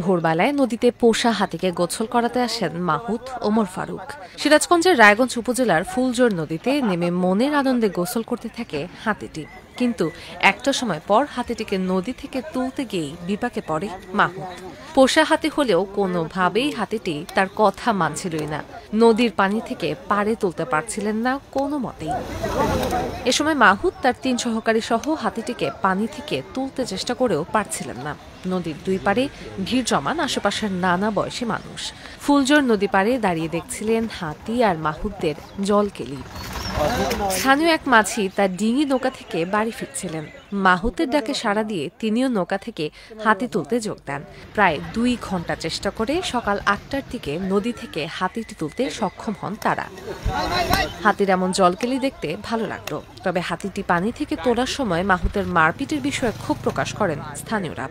ভোরবেলায় নদীতে পোষা হাতিকে গোসল করাতে আসেন মাহুত ওমর ফারুক। সিরাজগঞ্জের রায়গঞ্জ উপজেলার ফুলজোর নদীতে নেমে মনের আনন্দে গোসল করতে থাকে হাতিটি। কিন্তু একটা সময় পর হাতিটিকে নদী থেকে তুলতে গিয়েই বিপাকে পড়ে মাহুত। পোষা হাতি হলেও কোনোভাবেই হাতিটি তার কথা মানছিলই না। নদীর পানি থেকে পাড়ে তুলতে পারছিলেন না কোনো মতেই। এ সময় মাহুত তার ৩ সহকারী সহ হাতিটিকে পানি থেকে তুলতে চেষ্টা করেও পারছিলেন না। নদীর দুই পাড়ে ভিড় জমান আশেপাশের নানা বয়সী মানুষ। ফুলজোর নদী পাড়ে দাঁড়িয়ে দেখছিলেন হাতি আর মাহুতদের জলকেলি। স্থানীয় এক মাঝি তার ডিঙি নৌকা থেকে বাড়ি ফিরছিলেন। মাহুতের ডাকে সাড়া দিয়ে তিনিও নৌকা থেকে হাতি তুলতে যোগ দেন। প্রায় ২ ঘন্টা চেষ্টা করে সকাল ৮টার দিকে নদী থেকে হাতিটি তুলতে সক্ষম হন তারা। হাতির এমন জলকেলি দেখতে ভালো লাগলো, তবে হাতিটি পানি থেকে তোলার সময় মাহুতের মারপিটের বিষয়ে ক্ষোভ প্রকাশ করেন স্থানীয়রা।